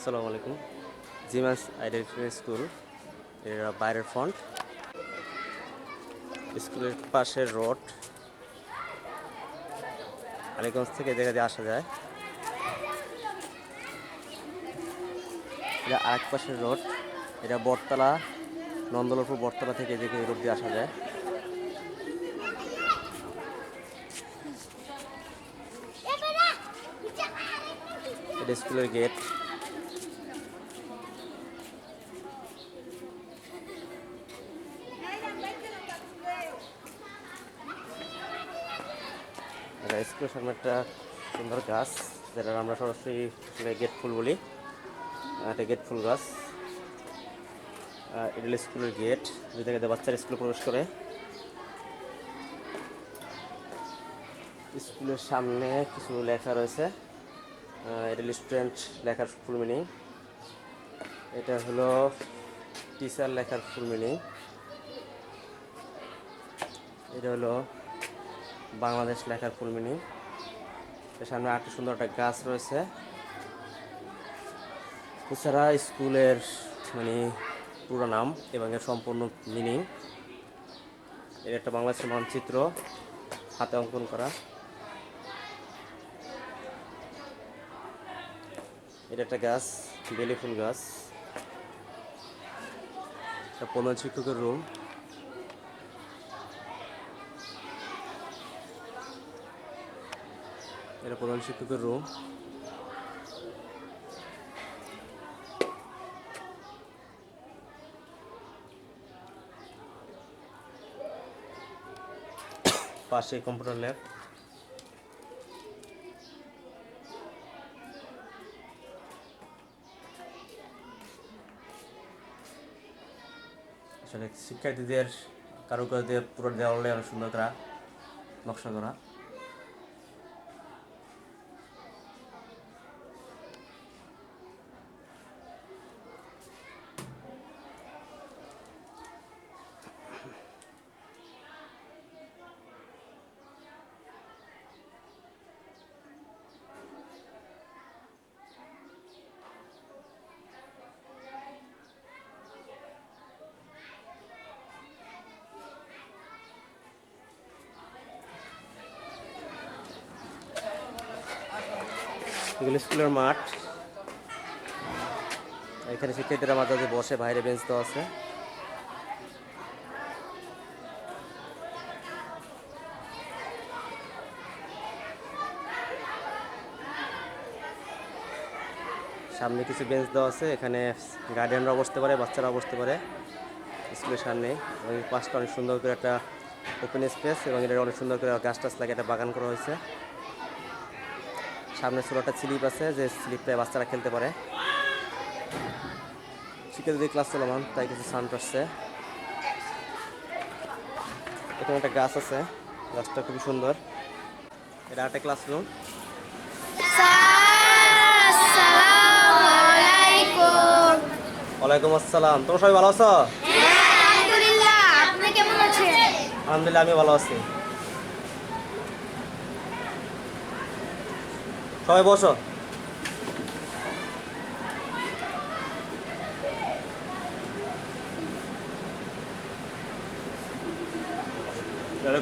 আসসালামু আলাইকুম। জিমাস identity school এর বাইরের ফ্রন্ট, স্কুলের পাশের রোড। আলীগঞ্জ থেকে এই জায়গা দিয়ে আসা যায়। এটা আরেক পাশের রোড, এটা বটতলা, নন্দলাপুর বটতলা থেকে এদিকে রোড দিয়ে আসা যায়। এটা স্কুলের গেট। স্কুলের সামনে একটা সুন্দর গাছ, যেটা আমরা সরাসরি গেট ফুল বলি। এটা গেট ফুল গাছ। এটা স্কুলের গেট, যে জায়গাতে বাচ্চারা স্কুলে প্রবেশ করে। স্কুলের সামনে কিছু লেখা রয়েছে। এটা স্টুডেন্ট লেখার ফুল মিনিং। এটা হলো টিচার লেখার ফুল মিনিং। এটা হলো বাংলাদেশ লেখার ফুল মিনিং। এর সামনে আরেকটা সুন্দর একটা গাছ রয়েছে। এছাড়া স্কুলের পুরো নাম এবং এর সম্পূর্ণ মিনিং। এর একটা বাংলাদেশের মানচিত্র হাতে অঙ্কন করা। এটা একটা গাছ, বেলি ফুল গাছ। এটা প্রধান শিক্ষকের রুম। এটা প্রধান শিক্ষকের রুম। পাশে কম্পিউটার ল্যাব। আসলে শিক্ষার্থীদের কারুকাজ দিয়ে পুরো দেওয়ালে অনেক সুন্দর করা, নকশা করা। এগুলো স্কুলের মাঠ। এখানে শিক্ষার্থীরা মাঝে মাঝে বসে, বাইরে বেঞ্চ দেওয়া আছে। সামনে কিছু বেঞ্চ দেওয়া আছে, এখানে গার্ডিয়ানরাও বসতে পারে, বাচ্চারাও বসতে পারে স্কুলের সামনে। এবং পাশটা অনেক সুন্দর করে একটা ওপেন স্পেস, এবং এটা অনেক সুন্দর করে গাছ টাছ লাগে একটা বাগান করা হয়েছে। সামনে ছোটো একটা স্লিপ আছে, যে স্লিপটায় বাচ্চারা খেলতে পারে। শিক্ষার্থীদের ক্লাস চলমান, তাই কিছু সাউন্ড আসছে। এখানে একটা গাছ আছে, গাছটা খুবই সুন্দর। এটা একটা ক্লাসরুম। ওয়ালাইকুম আসসালাম। তোমরা সবাই ভালো আছো? আলহামদুলিল্লাহ, আমি ভালো আছি। সবাই বসো।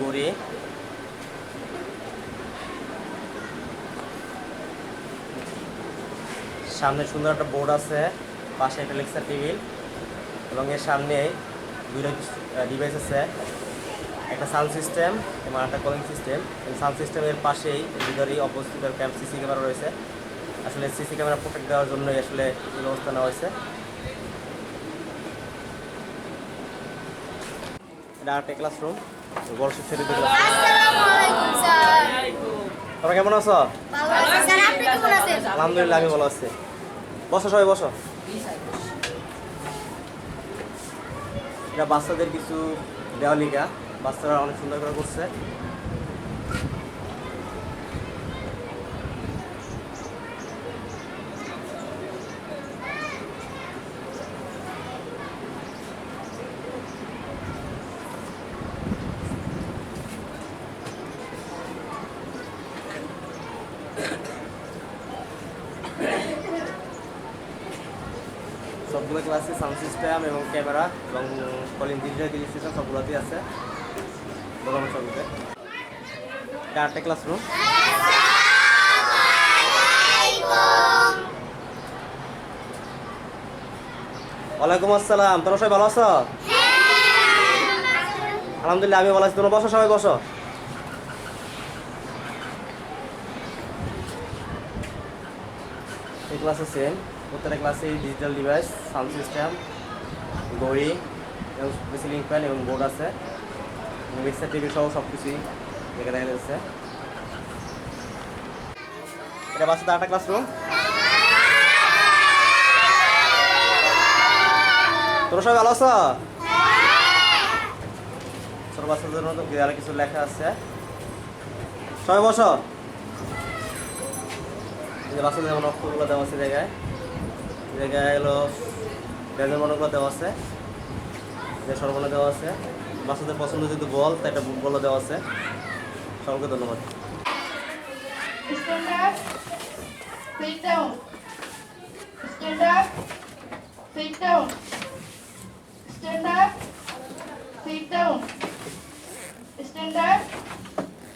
ঘুরি। সামনে সুন্দর একটা বোর্ড আছে, পাশে একটা লেকচার টেবিল, এবং এর সামনে দুইটা ডিভাইস আছে, একটা সাউন্ড সিস্টেম এবং একটা কলিং সিস্টেম। সাউন্ড সিস্টেমের পাশেই ভিতরেই অবস্থিত ক্যাম্প সিসি ক্যামেরা রয়েছে। আসলে সিসি ক্যামেরা প্রোটেক্ট দেওয়ার জন্যই আসলে এই ব্যবস্থা নেওয়া হয়েছে। এটা একটা ক্লাসরুম, বড় শিক্ষার্থীদের তোমরা কেমন আছো? আলহামদুলিল্লাহ, আমি ভালো আছি। বসো, সবাই বসো। এটা বাচ্চাদের কিছু দেওয়ালিকা, বাচ্চারা অনেক সুন্দর করে করছে। সবগুলো ক্লাসে সাউন্ড সিস্টেম এবং ক্যামেরা এবং কলিং ডিজিটাল সিস্টেম সবগুলোতেই আছে দোকানের সবগুলোতে। এটা আরেকটা ক্লাসরুম। ওয়ালাইকুম আসসালাম। তোমরা সবাই ভালো আছো? আলহামদুলিল্লাহ আমি ভালো আছি। তোমরা বসো, সবাই বসো। এই ক্লাসে সেম প্রত্যেকটা ক্লাসে ডিজিটাল ডিভাইস, সাউন্ড সিস্টেম, ঘড়ি এবং সিলিং ফ্যান এবং বোর্ড আছে, মিক্সার টিভি সহ সব কিছুই দেখা যাচ্ছে। এটা বাচ্চাদের আরেকটা ক্লাসরুম। তোমরা সবাই ভালো আছো? ছোট বাচ্চাদের মতো দেয়ালে কিছু লেখা আছে, সবাই বসো। বাচ্চাদের যেমন অক্ষরগুলো দেওয়া আছে জায়গায় হলো ব্যাজের মনোগুলো দেওয়া আছে, যে সর্বনা দেওয়া আছে। বাচ্চাদের পছন্দ যদি বল তাই একটা বলও দেওয়া আছে। সকলকে ধন্যবাদ। Stand up, sit down. Stand up, sit down. Stand up, sit down. Stand up,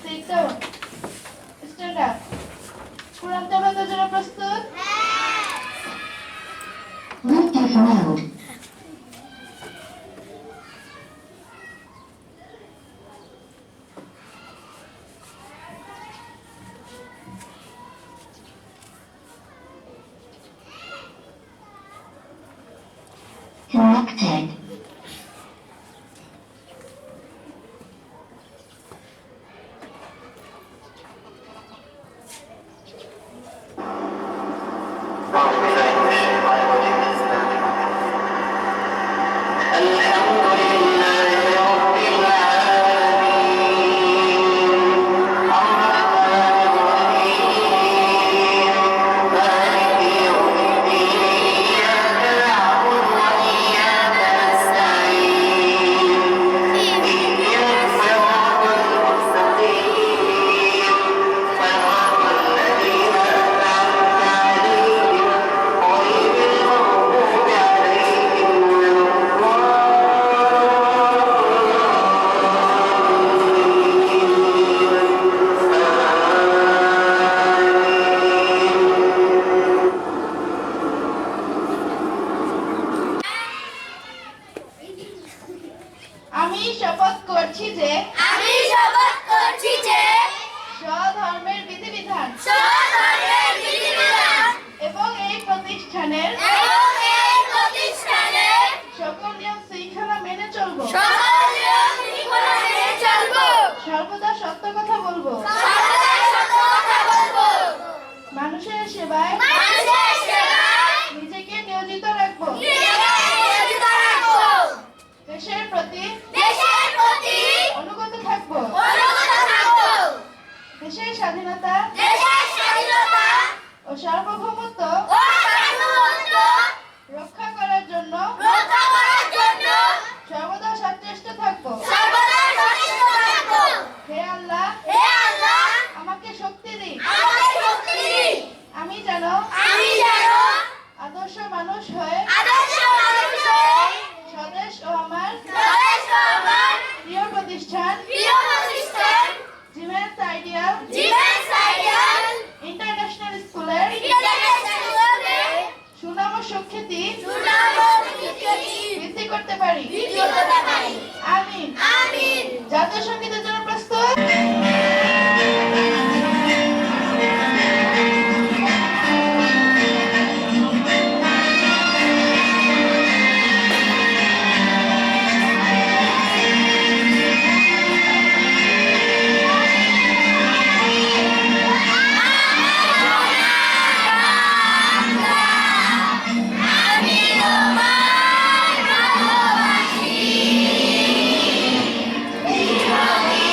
sit down. Stand up. কোরআন তেলাওয়াতের জন্য প্রস্তুত? Connected. আমি শপথ করছি যে স্বধর্মের বিধিবিধান এবং এই প্রতিষ্ঠানের সকল নিয়ম শৃঙ্খলা মেনে চলবো। সর্বদা সত্য কথা বলবো। মানুষের সেবায় নিজেকে নিয়োজিত রাখবো। দেশের প্রতি অনুগত থাকবো। দেশের স্বাধীনতা ও সার্বভৌমত্ব রক্ষা করার জন্য সর্বদা সচেষ্ট থাকবো। হে আল্লাহ আমাকে শক্তি দিন, আমি যেন আদর্শ মানুষ হয়ে স্বদেশ ও আমার প্রিয় প্রতিষ্ঠান জিমেন্স আইডিয়াল ইন্টারন্যাশনাল স্কুলের সুনাম ও সুখ্যাতি বৃদ্ধি করতে পারি। আমিন। জাতীয় সঙ্গীতের জন্য প্রস্তুত? Amen.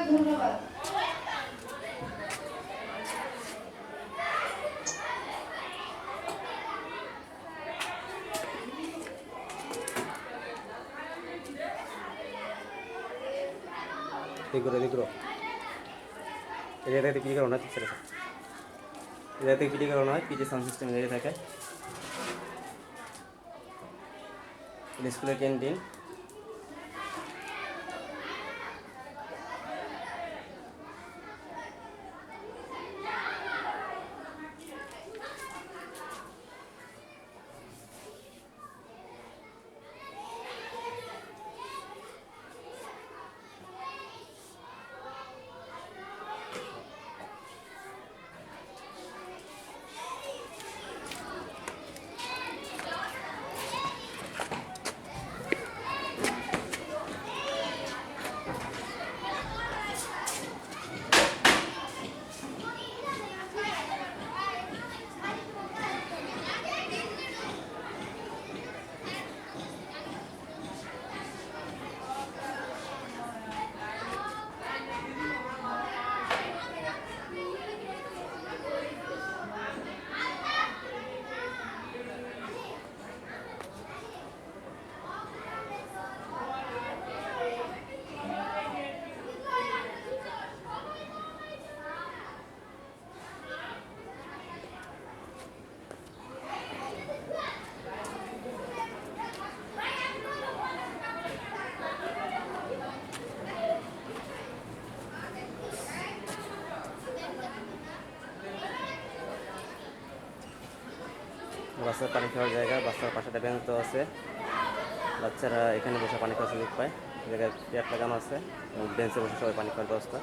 ধন্যবাদ। দেখো এরিয়াতে পিটি করানো হয় এরিয়াতে পিটি করানো হয় পিটি সাউন্ড সিস্টেম এরিয়া থাকে স্কুলের ক্যান্টিন বাচ্চার পানি খাওয়ার জায়গা বাচ্চার পাশে একটা বেঞ্চ আছে বাচ্চারা এখানে বসে পানি খাওয়ার সুযোগ পায় জায়গায় চেয়ার লাগানো আছে এবং বেঞ্চে বসে সবাই পানি খাওয়ার ব্যবস্থা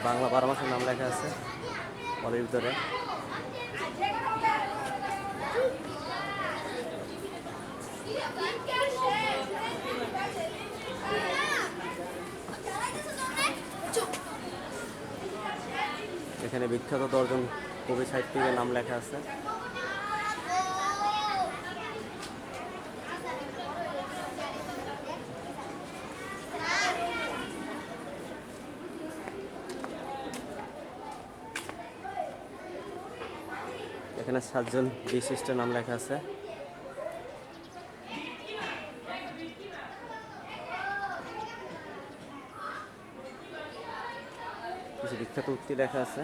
বাংলা 12 মাসের নাম লেখা আছে হলের ভিতরে এখানে বিখ্যাত 10 জন কবি সাহিত্যিকের নাম লেখা আছে এখানে 7 জন বিশিষ্ট নাম লেখা আছে কিছু বিখ্যাত উক্তি লেখা আছে